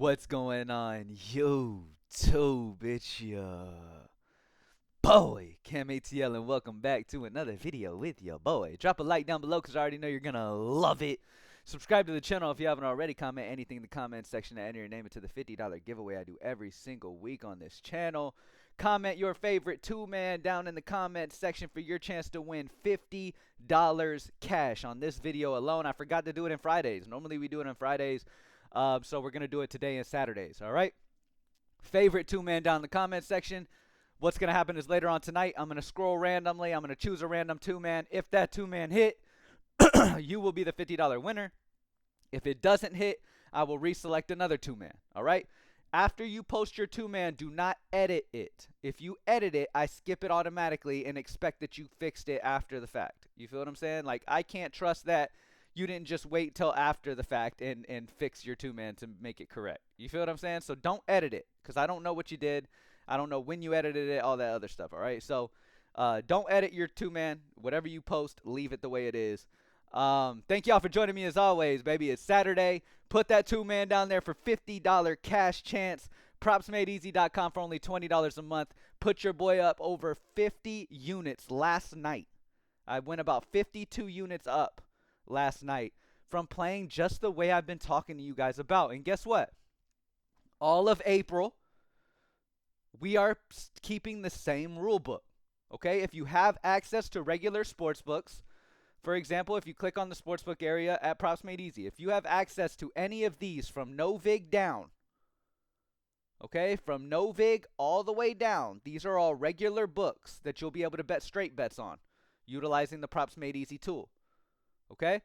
What's going on, YouTube? It's your boy, Cam ATL, and welcome back to another video with your boy. Drop a like down below because I already know you're going to love it. Subscribe to the channel if you haven't already. Comment anything in the comment section to enter your name into the $50 giveaway I do every single week on this channel. Comment your favorite two-man down in the comment section for your chance to win $50 cash on this video alone. I forgot to do it on Fridays. Normally we do it on Fridays. So we're going to do it today and Saturdays, all right? Favorite two-man down in the comment section. What's going to happen is later on tonight, I'm going to scroll randomly. I'm going to choose a random two-man. If that two-man hit, you will be the $50 winner. If it doesn't hit, I will reselect another two-man, all right? After you post your two-man, do not edit it. If you edit it, I skip it automatically and expect that you fixed it after the fact. You feel what I'm saying? Like, I can't trust that you didn't just wait till after the fact and fix your two-man to make it correct. You feel what I'm saying? So don't edit it because I don't know what you did. I don't know when you edited it, all that other stuff, all right? So don't edit your two-man. Whatever you post, leave it the way it is. Thank y'all for joining me as always, baby. It's Saturday. Put that two-man down there for $50 cash chance. PropsMadeEasy.com for only $20 a month. Put your boy up over 50 units last night. I went about 52 units up last night from playing just the way I've been talking to you guys about. And guess what? All of April, we are keeping the same rule book. Okay? If you have access to regular sports books, for example, if you click on the sportsbook area at Props Made Easy, if you have access to any of these from no vig down, okay, from no vig all the way down, these are all regular books that you'll be able to bet straight bets on utilizing the Props Made Easy tool. Okay?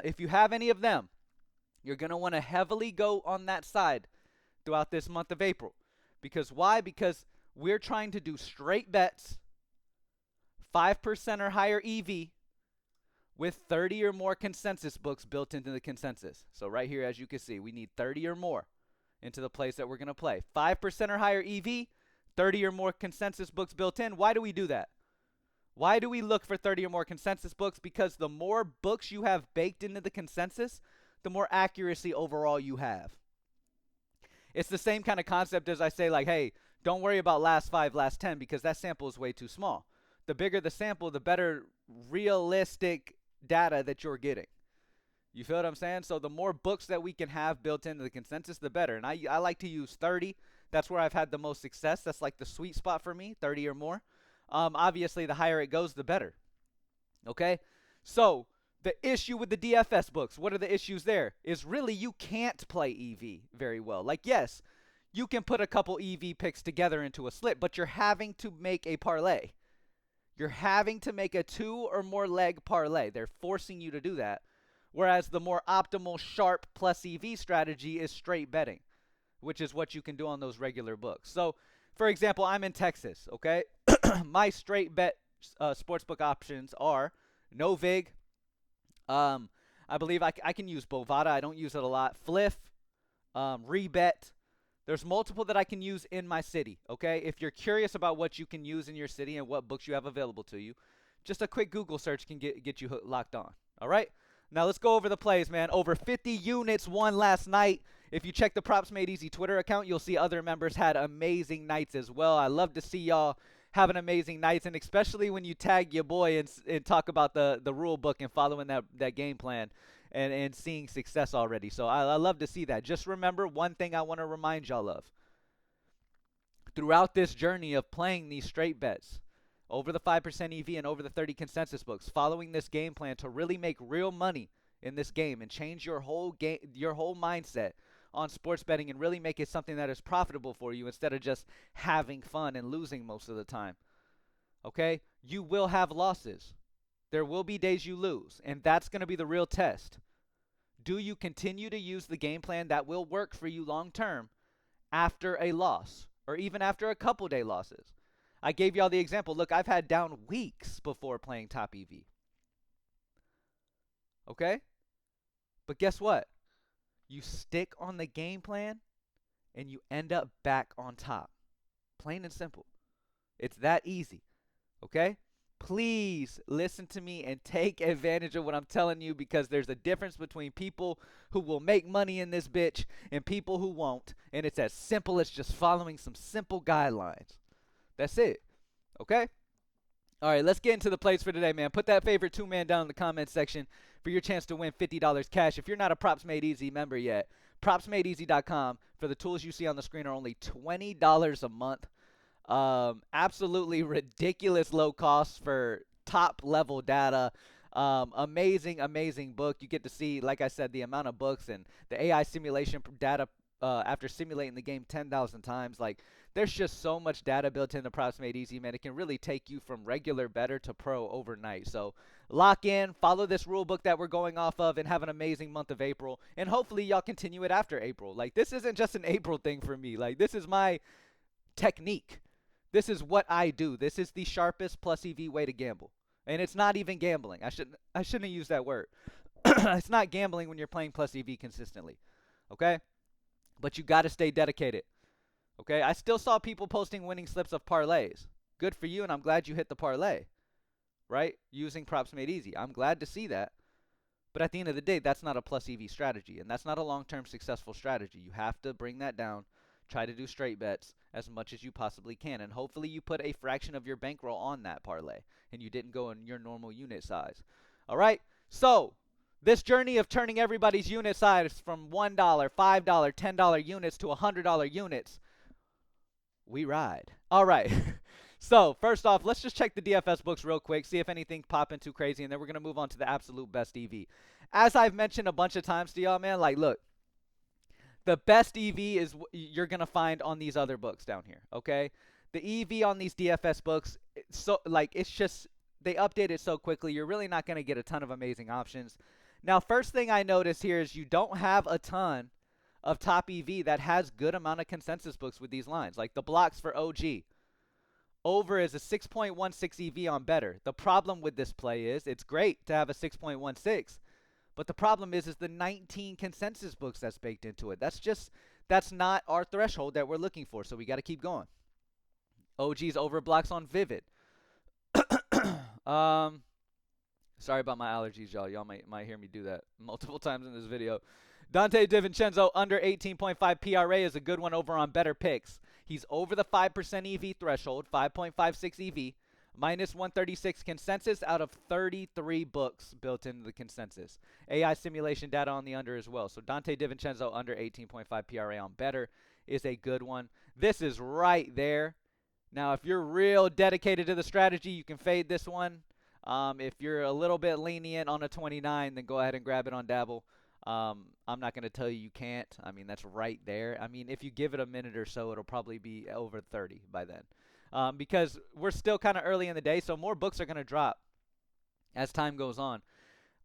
If you have any of them, you're going to want to heavily go on that side throughout this month of April. Because why? Because we're trying to do straight bets, 5% or higher EV, with 30 or more consensus books built into the consensus. So right here, as you can see, we need 30 or more into the place that we're going to play. 5% or higher EV, 30 or more consensus books built in. Why do we do that? Why do we look for 30 or more consensus books? Because the more books you have baked into the consensus, the more accuracy overall you have. It's the same kind of concept as I say, like, hey, don't worry about last 5, last 10, because that sample is way too small. The bigger the sample, the better realistic data that you're getting. You feel what I'm saying? So the more books that we can have built into the consensus, the better. And I like to use 30. That's where I've had the most success. That's like the sweet spot for me, 30 or more. Obviously, the higher it goes, the better. Okay? So the issue with the DFS books, what are the issues there? Is really you can't play EV very well. Like, yes, you can put a couple EV picks together into a slip, but you're having to make a parlay. You're having to make a 2 or more leg parlay. They're forcing you to do that. Whereas the more optimal sharp plus EV strategy is straight betting, which is what you can do on those regular books. So, for example, I'm in Texas, okay? My straight bet sportsbook options are no vig. I believe I can use Bovada. I don't use it a lot. Fliff, rebet. There's multiple that I can use in my city, okay? If you're curious about what you can use in your city and what books you have available to you, just a quick Google search can get you locked on, all right? Now let's go over the plays, man. Over 50 units won last night. If you check the Props Made Easy Twitter account, you'll see other members had amazing nights as well. I love to see y'all having amazing nights, and especially when you tag your boy and talk about the rule book and following that game plan and seeing success already. So I love to see that. Just remember one thing I want to remind y'all of. Throughout this journey of playing these straight bets, over the 5% EV and over the 30 consensus books, following this game plan to really make real money in this game and change your whole mindset on sports betting and really make it something that is profitable for you instead of just having fun and losing most of the time. Okay? You will have losses. There will be days you lose, and that's going to be the real test. Do you continue to use the game plan that will work for you long term after a loss or even after a couple day losses? I gave y'all the example. Look, I've had down weeks before playing top EV. Okay? But guess what? You stick on the game plan and you end up back on top. Plain and simple. It's that easy. Okay? please listen to me and take advantage of what I'm telling you, because there's a difference between people who will make money in this bitch and people who won't. And it's as simple as just following some simple guidelines. That's it. Okay? All right, let's get into the plays for today, man. Put that favorite two-man down in the comment section for your chance to win $50 cash. If you're not a Props Made Easy member yet, propsmadeeasy.com for the tools you see on the screen are only $20 a month. Absolutely ridiculous low cost for top level data. Amazing book. You get to see, like I said, the amount of books and the AI simulation data after simulating the game 10,000 times. Like, there's just so much data built into Props Made Easy, man. It can really take you from regular better to pro overnight. So lock in, follow this rule book that we're going off of, and have an amazing month of April. And hopefully y'all continue it after April. Like, this isn't just an April thing for me. Like, this is my technique. This is what I do. This is the sharpest plus EV way to gamble. And it's not even gambling. I shouldn't have used that word. It's not gambling when you're playing plus EV consistently. Okay? But you got to stay dedicated. Okay? I still saw people posting winning slips of parlays. Good for you, and I'm glad you hit the parlay. Right? Using Props Made Easy. I'm glad to see that. But at the end of the day, that's not a plus EV strategy. And that's not a long-term successful strategy. You have to bring that down. Try to do straight bets as much as you possibly can. And hopefully you put a fraction of your bankroll on that parlay and you didn't go in your normal unit size. All right? So this journey of turning everybody's unit size from $1, $5, $10 units to $100 units, we ride. All right. So first off, let's just check the DFS books real quick, see if anything's popping too crazy, and then we're going to move on to the absolute best EV. As I've mentioned a bunch of times to y'all, man, like, look, the best EV is you're going to find on these other books down here, okay? The EV on these DFS books, so like, it's just, they update it so quickly, you're really not going to get a ton of amazing options. Now, first thing I notice here is you don't have a ton of top EV that has good amount of consensus books with these lines. Like the blocks for OG. Over is a 6.16 EV on better. The problem with this play is it's great to have a 6.16. But the problem is the 19 consensus books that's baked into it. That's not our threshold that we're looking for. So we got to keep going. OG's over blocks on Vivid. Sorry about my allergies, y'all. Y'all might hear me do that multiple times in this video. Dante DiVincenzo under 18.5 PRA is a good one over on Better Picks. He's over the 5% EV threshold, 5.56 EV. Minus 136 consensus out of 33 books built into the consensus. AI simulation data on the under as well. So Dante DiVincenzo under 18.5 PRA on better is a good one. This is right there. Now, if you're real dedicated to the strategy, you can fade this one. If you're a little bit lenient on a 29, then go ahead and grab it on Dabble. I'm not going to tell you can't. I mean, that's right there. I mean, if you give it a minute or so, it'll probably be over 30 by then. Because we're still kind of early in the day, so more books are going to drop as time goes on.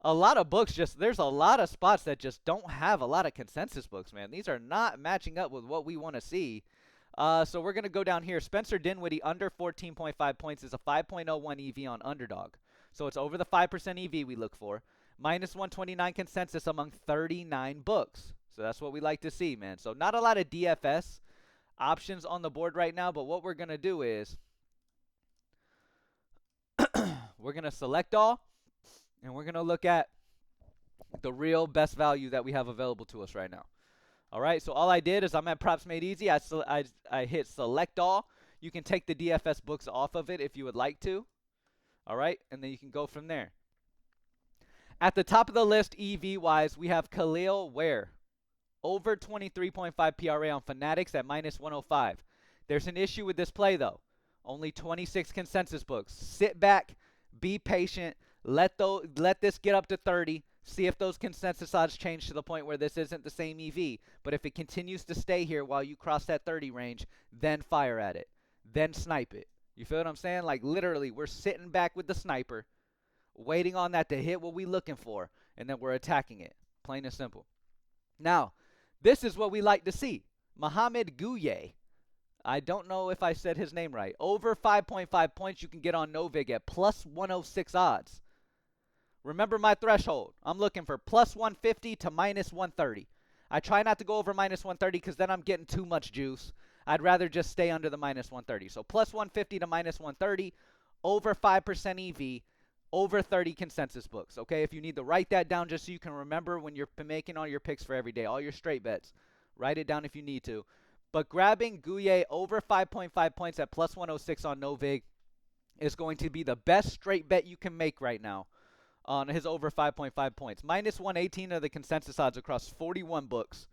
A lot of books there's a lot of spots that just don't have a lot of consensus books, man. These are not matching up with what we want to see. So we're going to go down here. Spencer Dinwiddie under 14.5 points is a 5.01 EV on underdog. So it's over the 5% EV we look for. Minus 129 consensus among 39 books. So that's what we like to see, man. So not a lot of DFS options on the board right now, but what we're going to do is we're going to select all, and we're going to look at the real best value that we have available to us right now. All right, so all I did is I'm at Props Made Easy. I hit select all. You can take the DFS books off of it if you would like to. All right, and then you can go from there. At the top of the list, EV-wise, we have Khalil Ware. Over 23.5 PRA on Fanatics at minus 105. There's an issue with this play, though. Only 26 consensus books. Sit back, be patient, let this get up to 30, see if those consensus odds change to the point where this isn't the same EV. But if it continues to stay here while you cross that 30 range, then fire at it. Then snipe it. You feel what I'm saying? Like, literally, we're sitting back with the sniper, waiting on that to hit what we're looking for, and then we're attacking it. Plain and simple. Now, this is what we like to see. Mohamed Gouye. I don't know if I said his name right. Over 5.5 points you can get on Novig at plus 106 odds. Remember my threshold. I'm looking for plus 150 to minus 130. I try not to go over minus 130 because then I'm getting too much juice. I'd rather just stay under the minus 130. So plus 150 to minus 130. over 5% EV, over 30 consensus books. Okay, if you need to write that down just so you can remember when you're making all your picks for every day, all your straight bets, write it down if you need to. But grabbing Gouye over 5.5 points at plus 106 on Novig is going to be the best straight bet you can make right now on his over 5.5 points. Minus 118 are the consensus odds across 41 books.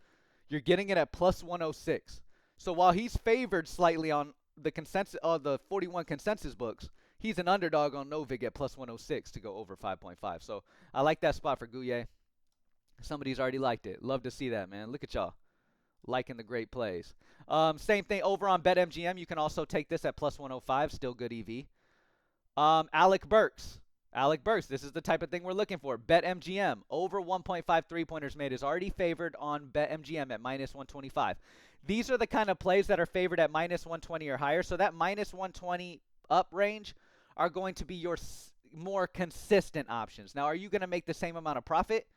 You're getting it at plus 106. So while he's favored slightly on the consensus, the 41 consensus books, he's an underdog on Novig at plus 106 to go over 5.5. So I like that spot for Gouye. Somebody's already liked it. Love to see that, man. Look at y'all liking the great plays. Same thing over on BetMGM. You can also take this at plus 105. Still good EV. Alec Burks. Alec Burks, this is the type of thing we're looking for. BetMGM, over 1.5 3-pointers made is already favored on BetMGM at minus 125. These are the kind of plays that are favored at minus 120 or higher. So that minus 120 up range are going to be your more consistent options. Now, are you going to make the same amount of profit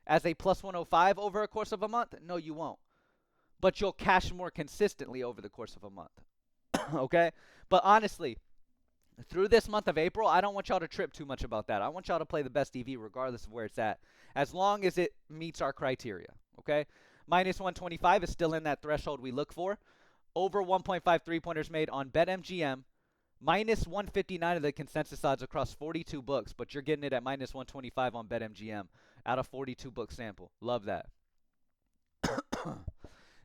as a plus 105 over a course of a month? No, you won't. But you'll cash more consistently over the course of a month. Okay? But honestly, through this month of April, I don't want y'all to trip too much about that. I want y'all to play the best EV regardless of where it's at, as long as it meets our criteria, okay? Minus 125 is still in that threshold we look for. Over 1.5 3-pointers made on BetMGM. Minus 159 of the consensus odds across 42 books, but you're getting it at minus 125 on BetMGM out of 42 book sample. Love that.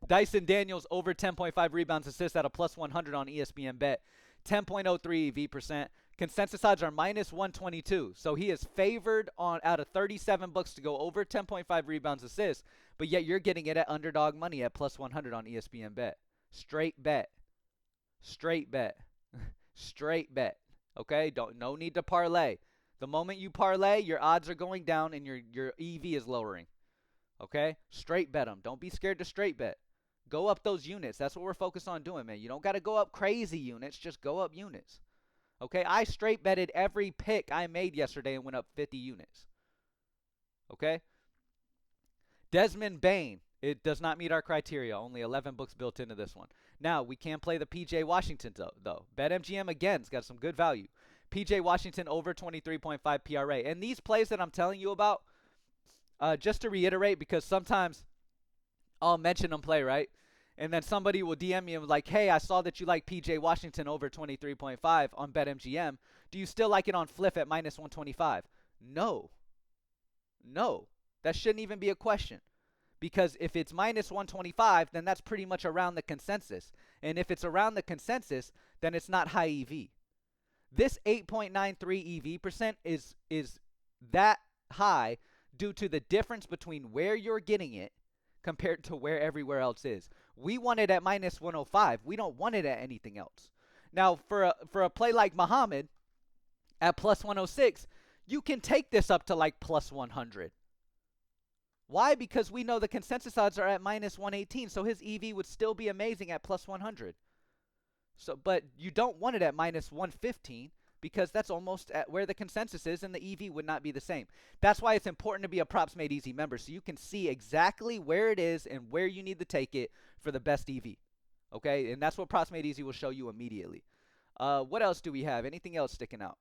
Dyson Daniels over 10.5 rebounds assists at a plus 100 on ESPN Bet. 10.03 EV percent. Consensus odds are minus 122. So he is favored on out of 37 books to go over 10.5 rebounds assists, but yet you're getting it at underdog money at plus 100 on ESPN Bet. Straight bet. Straight bet. Straight bet. Okay? No need to parlay. The moment you parlay, your odds are going down and your EV is lowering. Okay? Straight bet them. Don't be scared to straight bet. Go up those units. That's what we're focused on doing, man. You don't got to go up crazy units. Just go up units. Okay? I straight betted every pick I made yesterday and went up 50 units. Okay? Desmond Bain. It does not meet our criteria. Only 11 books built into this one. Now, we can play the PJ Washington, though. BetMGM, again's got some good value. PJ Washington over 23.5 PRA. And these plays that I'm telling you about, just to reiterate, because sometimes I'll mention them play, right? And then somebody will DM me and like, hey, I saw that you like PJ Washington over 23.5 on BetMGM. Do you still like it on Fliff at minus 125? No. No. That shouldn't even be a question. Because if it's minus 125, then that's pretty much around the consensus. And if it's around the consensus, then it's not high EV. This 8.93 EV percent is that high due to the difference between where you're getting it compared to where everywhere else is. We want it at minus 105. We don't want it at anything else. Now, for a play like Muhammad at plus 106, you can take this up to like plus 100. Why? Because we know the consensus odds are at minus 118, so his EV would still be amazing at plus 100. So, but you don't want it at minus 115 because that's almost at where the consensus is, and the EV would not be the same. That's why it's important to be a Props Made Easy member, so you can see exactly where it is and where you need to take it for the best EV. Okay? And that's what Props Made Easy will show you immediately. What else do we have? Anything else sticking out?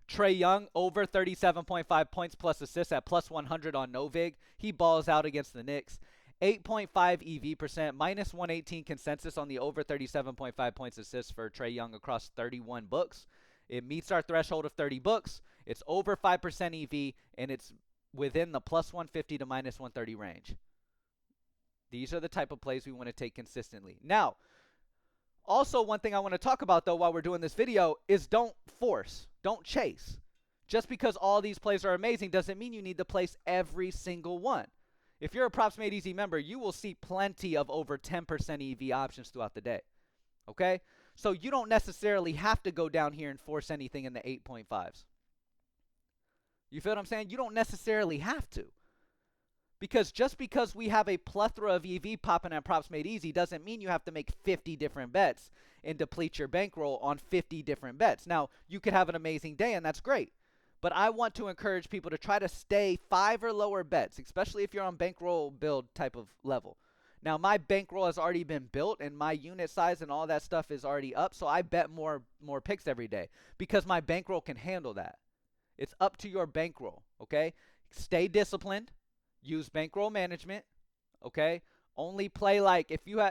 Trae Young over 37.5 points plus assists at plus 100 on Novig. He balls out against the Knicks. 8.5 EV percent, minus 118 consensus on the over 37.5 points assists for Trae Young across 31 books. It meets our threshold of 30 books. It's over 5% EV, and it's within the plus 150 to minus 130 range. These are the type of plays we want to take consistently. Now, also one thing I want to talk about, though, while we're doing this video is don't force. Don't chase. Just because all these plays are amazing doesn't mean you need to place every single one. If you're a Props Made Easy member, you will see plenty of over 10% EV options throughout the day. Okay? So you don't necessarily have to go down here and force anything in the 8.5s. You feel what I'm saying? You don't necessarily have to. Because just because we have a plethora of EV popping at Props Made Easy doesn't mean you have to make 50 different bets and deplete your bankroll on 50 different bets. Now, you could have an amazing day, and that's great. But I want to encourage people to try to stay 5 or lower bets, especially if you're on bankroll build type of level. Now my bankroll has already been built and my unit size and all that stuff is already up, so I bet more picks every day because my bankroll can handle that. It's up to your bankroll, okay? Stay disciplined. Use bankroll management, okay? Only play like if you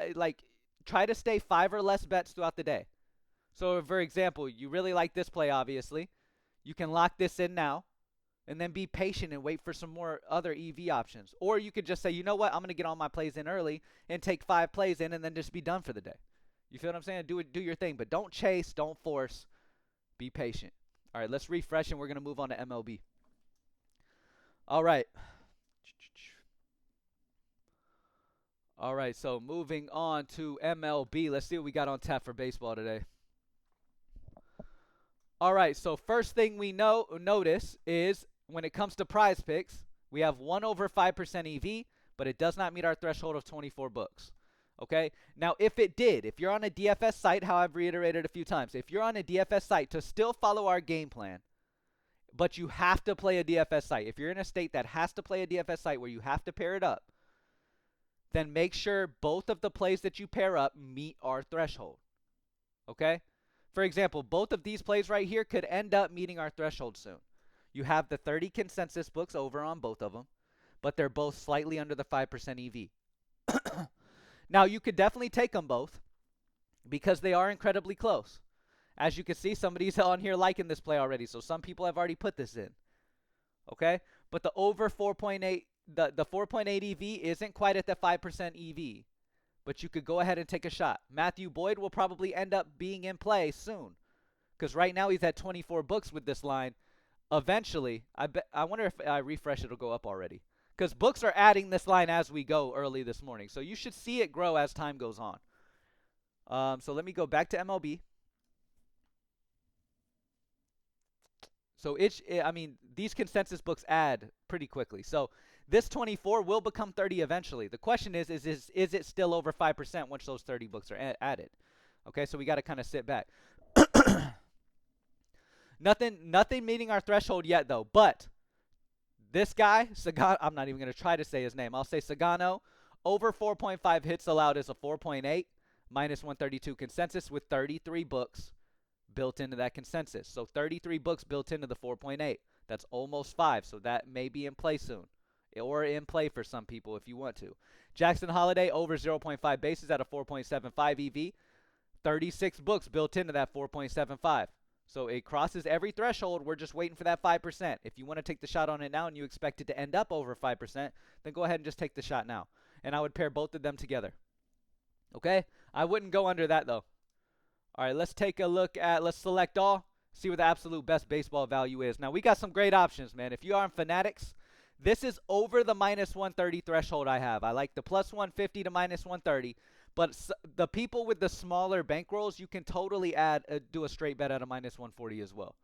try to stay 5 or less bets throughout the day. So for example, you really like this play obviously. You can lock this in now and then be patient and wait for some more other EV options. Or you could just say, you know what, I'm going to get all my plays in early and take 5 plays in and then just be done for the day. You feel what I'm saying? Do your thing, but don't chase, don't force, be patient. All right, let's refresh and we're going to move on to MLB. All right. All right, so moving on to MLB. Let's see what we got on tap for baseball today. All right, so first thing we notice is when it comes to prize picks, we have 1 over 5% EV, but it does not meet our threshold of 24 books. Okay, now if it did, if you're on a DFS site, how I've reiterated a few times, if you're on a DFS site to still follow our game plan, but you have to play a DFS site, if you're in a state that has to play a DFS site where you have to pair it up, then make sure both of the plays that you pair up meet our threshold. Okay? For example, both of these plays right here could end up meeting our threshold soon. You have the 30 consensus books over on both of them, but they're both slightly under the 5% EV. Now, you could definitely take them both because they are incredibly close. As you can see, somebody's on here liking this play already, so some people have already put this in. Okay? But the over 4.8, the 4.8 EV isn't quite at the 5% EV. But you could go ahead and take a shot. Matthew Boyd will probably end up being in play soon. Because right now he's at 24 books with this line. Eventually, I wonder if I refresh it'll go up already. Because books are adding this line as we go early this morning. So you should see it grow as time goes on. So let me go back to MLB. So these consensus books add pretty quickly. So this 24 will become 30 eventually. The question is it still over 5% once those 30 books are added? Okay, so we got to kind of sit back. Nothing meeting our threshold yet, though. But this guy, Sagano, I'm not even going to try to say his name. I'll say Sagano. Over 4.5 hits allowed is a 4.8, minus 132 consensus with 33 books built into that consensus. So 33 books built into the 4.8. That's almost 5, so that may be in play soon. Or in play for some people if you want to. Jackson Holiday over 0.5 bases at a 4.75 EV. 36 books built into that 4.75. So it crosses every threshold. We're just waiting for that 5%. If you want to take the shot on it now and you expect it to end up over 5%, then go ahead and just take the shot now. And I would pair both of them together. Okay? I wouldn't go under that though. All right, let's take a look at, let's select all. See what the absolute best baseball value is. Now, we got some great options, man. If you are on Fanatics, this is over the minus 130 threshold I have. I like the plus 150 to minus 130. But the people with the smaller bankrolls, you can totally do a straight bet at a minus 140 as well.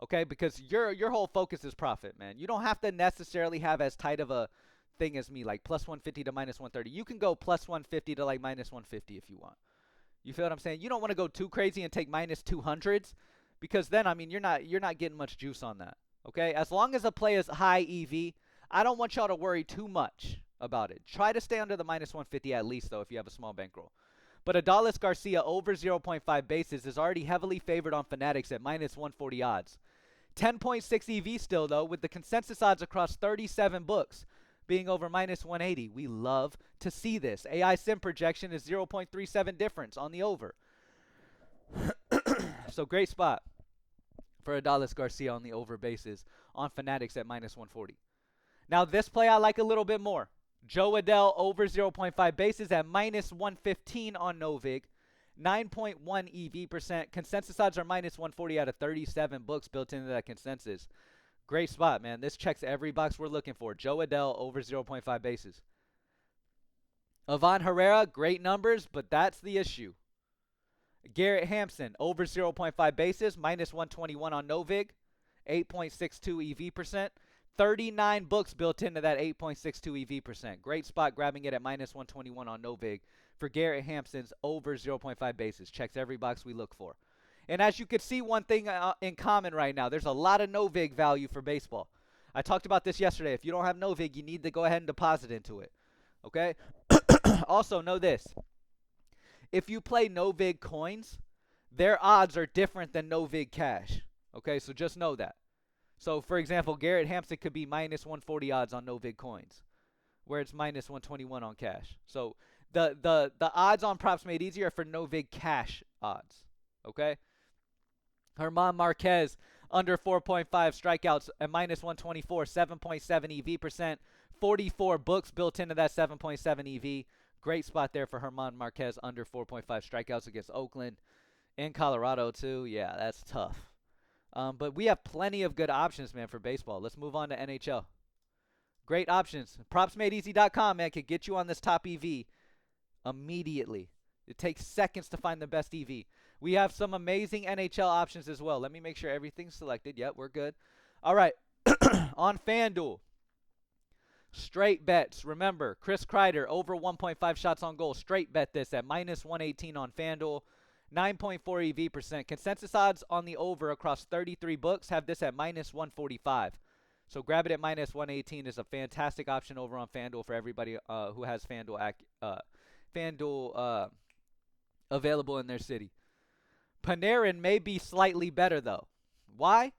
Okay, because your whole focus is profit, man. You don't have to necessarily have as tight of a thing as me, like plus 150 to minus 130. You can go plus 150 to like minus 150 if you want. You feel what I'm saying? You don't want to go too crazy and take minus 200s because then, I mean, you're not getting much juice on that. Okay, as long as a play is high EV, I don't want y'all to worry too much about it. Try to stay under the minus 150 at least, though, if you have a small bankroll. But Adolis Garcia over 0.5 bases is already heavily favored on Fanatics at minus 140 odds. 10.6 EV still, though, with the consensus odds across 37 books being over minus 180. We love to see this. AI sim projection is 0.37 difference on the over. So great spot for Adolis Garcia on the over bases on Fanatics at minus 140. Now this play I like a little bit more. Joe Adell over 0.5 bases at minus 115 on Novig. 9.1 EV percent. Consensus odds are minus 140 out of 37 books built into that consensus. Great spot, man. This checks every box we're looking for. Joe Adell over 0.5 bases. Ivan Herrera, great numbers, but that's the issue. Garrett Hampson over 0.5 bases, minus 121 on Novig. 8.62 EV percent. 39 books built into that 8.62 EV percent. Great spot grabbing it at minus 121 on Novig for Garrett Hampson's over 0.5 bases. Checks every box we look for. And as you can see, one thing in common right now, there's a lot of Novig value for baseball. I talked about this yesterday. If you don't have Novig, you need to go ahead and deposit into it. Okay? Also, know this. If you play no vig coins, their odds are different than no vig cash. Okay, so just know that. So, for example, Garrett Hampson could be minus 140 odds on no vig coins, where it's minus 121 on cash. So the odds on props made easier for no vig cash odds. Okay. Herman Marquez under 4.5 strikeouts at minus 124, 7.7 EV percent, 44 books built into that 7.7 EV. Great spot there for Herman Marquez under 4.5 strikeouts against Oakland. In Colorado too. Yeah, that's tough. But we have plenty of good options, man, for baseball. Let's move on to NHL. Great options. PropsMadeEasy.com, man, can get you on this top EV immediately. It takes seconds to find the best EV. We have some amazing NHL options as well. Let me make sure everything's selected. Yep, we're good. All right. On FanDuel, straight bets. Remember, Chris Kreider over 1.5 shots on goal. Straight bet this at minus 118 on FanDuel. 9.4 EV percent. Consensus odds on the over across 33 books have this at minus 145. So grab it at minus 118 is a fantastic option over on FanDuel for everybody who has FanDuel available in their city. Panarin may be slightly better, though. Why?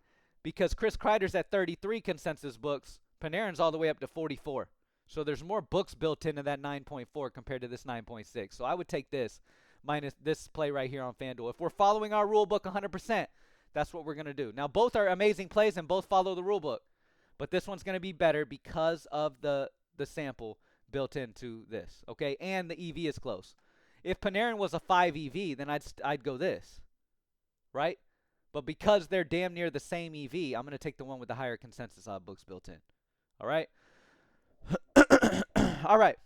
Because Chris Kreider's at 33 consensus books. Panarin's all the way up to 44. So there's more books built into that 9.4 compared to this 9.6. So I would take this minus this play right here on FanDuel. If we're following our rule book 100%, that's what we're going to do. Now, both are amazing plays and both follow the rule book. But this one's going to be better because of the sample built into this, okay? And the EV is close. If Panarin was a 5 EV, then I'd go this, right? But because they're damn near the same EV, I'm going to take the one with the higher consensus odd books built in, all right? All right.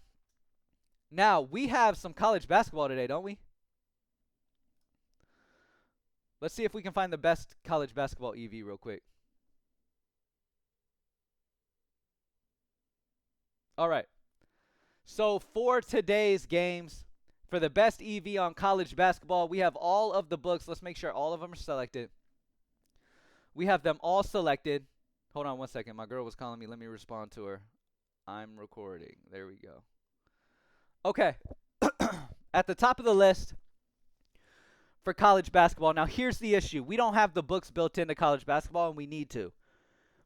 Now, we have some college basketball today, don't we? Let's see if we can find the best college basketball EV real quick. All right. So for today's games, for the best EV on college basketball, we have all of the books. Let's make sure all of them are selected. We have them all selected. Hold on one second. My girl was calling me. Let me respond to her. I'm recording. There we go. Okay. At the top of the list for college basketball. Now, here's the issue. We don't have the books built into college basketball, and we need to.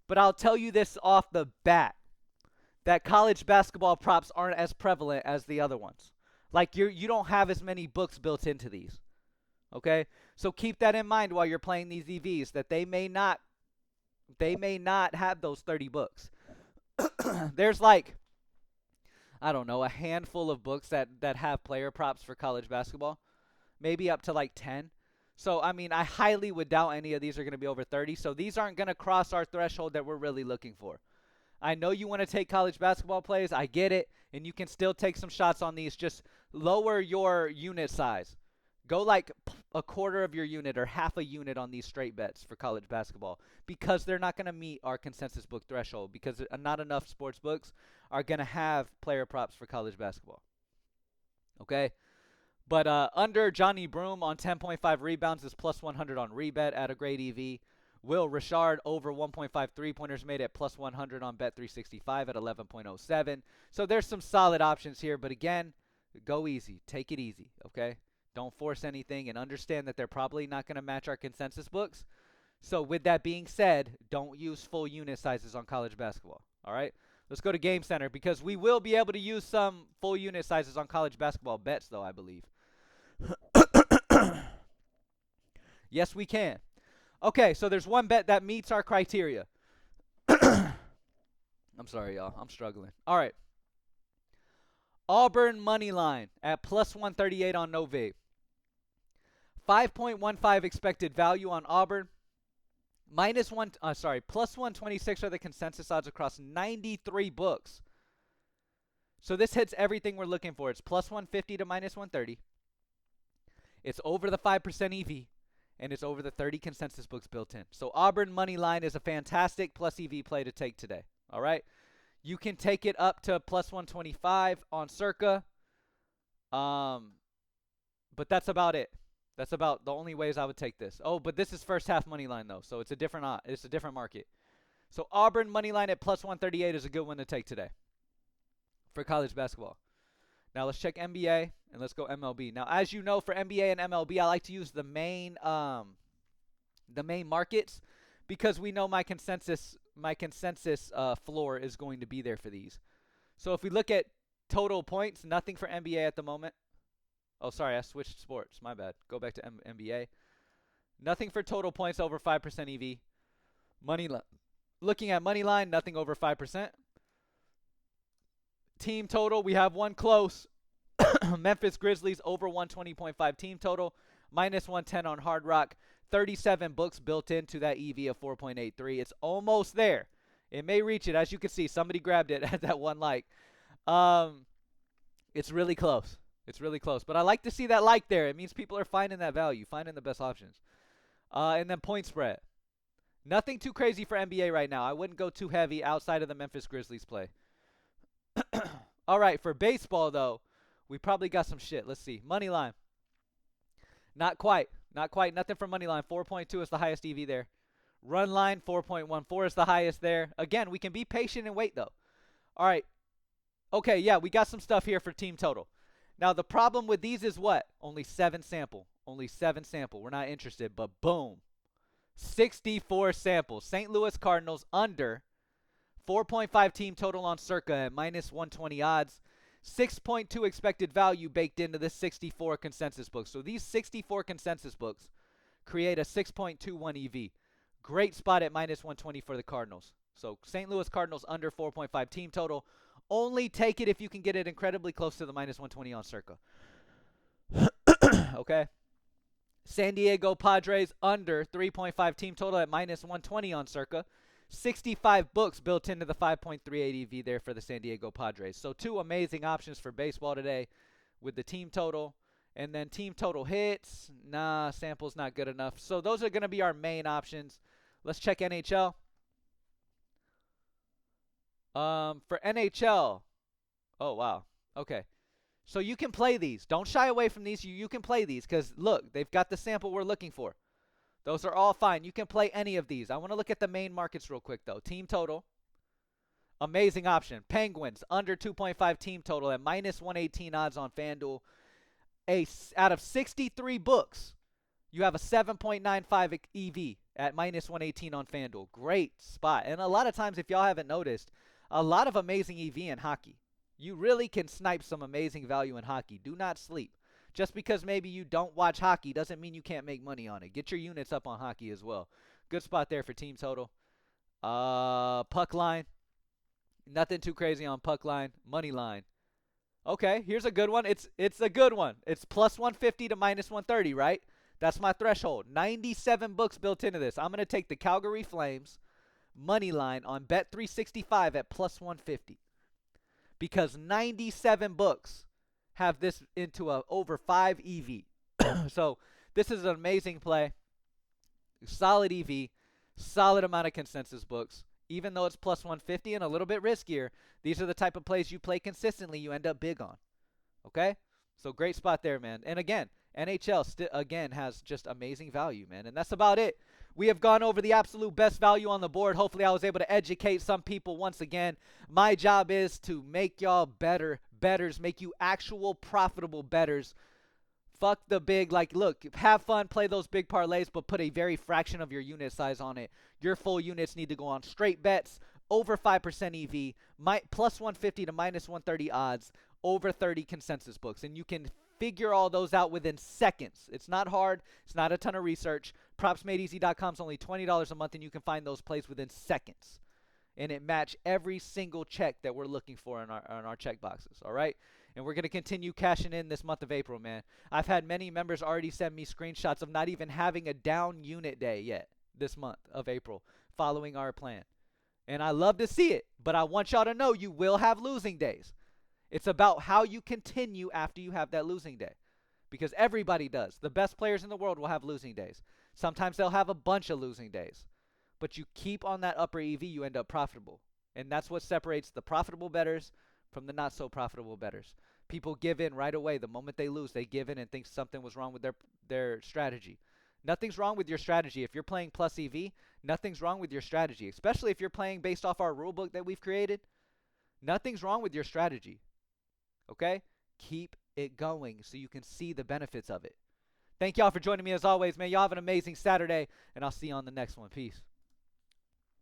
But I'll tell you this off the bat, that college basketball props aren't as prevalent as the other ones. Like, you don't have as many books built into these. Okay? So keep that in mind while you're playing these EVs, that they may not have those 30 books. There's like, I don't know, a handful of books that have player props for college basketball. Maybe up to like 10. So, I mean, I highly would doubt any of these are going to be over 30. So these aren't going to cross our threshold that we're really looking for. I know you want to take college basketball plays. I get it. And you can still take some shots on these. Just lower your unit size. Go like a quarter of your unit or half a unit on these straight bets for college basketball, because they're not going to meet our consensus book threshold, because not enough sports books are going to have player props for college basketball. Okay? But under Johnny Broom on 10.5 rebounds is plus 100 on rebet at a great EV. Will Richard over 1.5 three-pointers made at plus 100 on Bet365 at 11.07. So there's some solid options here. But again, go easy. Take it easy, okay? Don't force anything, and understand that they're probably not going to match our consensus books. So with that being said, don't use full unit sizes on college basketball, all right? Let's go to Game Center, because we will be able to use some full unit sizes on college basketball bets, though, I believe. Yes, we can. Okay, so there's one bet that meets our criteria. I'm sorry, y'all. I'm struggling. All right. Auburn money line at plus 138 on Novig. 5.15 expected value on Auburn. Plus 126 are the consensus odds across 93 books. So this hits everything we're looking for. It's plus 150 to minus 130. It's over the 5% EV. And it's over the 30 consensus books built in. So Auburn money line is a fantastic plus EV play to take today. All right? You can take it up to plus 125 on Circa. But that's about it. That's about the only ways I would take this. Oh, but this is first half money line, though. So it's a different market. So Auburn money line at plus 138 is a good one to take today for college basketball. Now let's check NBA and let's go MLB. Now, as you know, for NBA and MLB, I like to use the main markets because we know my consensus floor is going to be there for these. So if we look at total points, nothing for NBA at the moment. Oh, sorry, I switched sports. My bad. Go back to NBA. Nothing for total points over 5% EV. Looking at money line, nothing over 5%. Team total, we have one close. Memphis Grizzlies over 120.5 team total, minus 110 on Hard Rock. 37 books built into that EV of 4.83. It's almost there. It may reach it. As you can see, somebody grabbed it at that one like. It's really close. It's really close. But I like to see that like there. It means people are finding that value, finding the best options. And then point spread. Nothing too crazy for NBA right now. I wouldn't go too heavy outside of the Memphis Grizzlies play. All right, for baseball, though, we probably got some shit. Let's see. Money line. Not quite. Not quite. Nothing for money line. 4.2 is the highest EV there. Run line, 4.14 is the highest there. Again, we can be patient and wait, though. All right. Okay, yeah, we got some stuff here for team total. Now, the problem with these is what? Only 7 sample. Only 7 sample. We're not interested, but boom. 64 samples. St. Louis Cardinals under 4.5 team total on Circa at minus 120 odds. 6.2 expected value baked into this 64 consensus book. So these 64 consensus books create a 6.21 EV. Great spot at minus 120 for the Cardinals. So St. Louis Cardinals under 4.5 team total. Only take it if you can get it incredibly close to the minus 120 on Circa. Okay. San Diego Padres under 3.5 team total at minus 120 on Circa. 65 books built into the 5.38 EV there for the San Diego Padres. So 2 amazing options for baseball today with the team total. And then team total hits. Nah, sample's not good enough. So those are going to be our main options. Let's check NHL. For NHL. Oh, wow. Okay. So you can play these. Don't shy away from these. You can play these because, look, they've got the sample we're looking for. Those are all fine. You can play any of these. I want to look at the main markets real quick, though. Team total. Amazing option. Penguins, under 2.5 team total at minus 118 odds on FanDuel. Out of 63 books, you have a 7.95 EV at minus 118 on FanDuel. Great spot. And a lot of times, if y'all haven't noticed, a lot of amazing EV in hockey. You really can snipe some amazing value in hockey. Do not sleep. Just because maybe you don't watch hockey doesn't mean you can't make money on it. Get your units up on hockey as well. Good spot there for team total. Puck line. Nothing too crazy on puck line. Money line. Okay, here's a good one. It's a good one. It's plus 150 to minus 130, right? That's my threshold. 97 books built into this. I'm going to take the Calgary Flames money line on Bet365 at plus 150. Because 97 books have this into a over 5 EV. So this is an amazing play. Solid EV. Solid amount of consensus books. Even though it's plus 150 and a little bit riskier, these are the type of plays you play consistently, you end up big on. Okay? So great spot there, man. And again, NHL again has just amazing value, man. And that's about it. We have gone over the absolute best value on the board. Hopefully I was able to educate some people once again. My job is to make y'all better bettors, make you actual profitable bettors. Fuck the big, like, look, have fun, play those big parlays, but put a very fraction of your unit size on it. Your full units need to go on straight bets, over 5% EV, plus 150 to minus 130 odds, over 30 consensus books. And you can figure all those out within seconds. It's not hard. It's not a ton of research. PropsMadeEasy.com is only $20 a month, and you can find those plays within seconds. And it match every single check that we're looking for in our check boxes, all right? And we're going to continue cashing in this month of April, man. I've had many members already send me screenshots of not even having a down unit day yet this month of April following our plan. And I love to see it, but I want y'all to know you will have losing days. It's about how you continue after you have that losing day, because everybody does. The best players in the world will have losing days. Sometimes they'll have a bunch of losing days, but you keep on that upper EV, you end up profitable. And that's what separates the profitable bettors from the not so profitable bettors. People give in right away. The moment they lose, they give in and think something was wrong with their strategy. Nothing's wrong with your strategy. If you're playing plus EV, nothing's wrong with your strategy, especially if you're playing based off our rule book that we've created. Nothing's wrong with your strategy. Okay? Keep it going so you can see the benefits of it. Thank y'all for joining me as always, man. Y'all have an amazing Saturday, and I'll see you on the next one. Peace.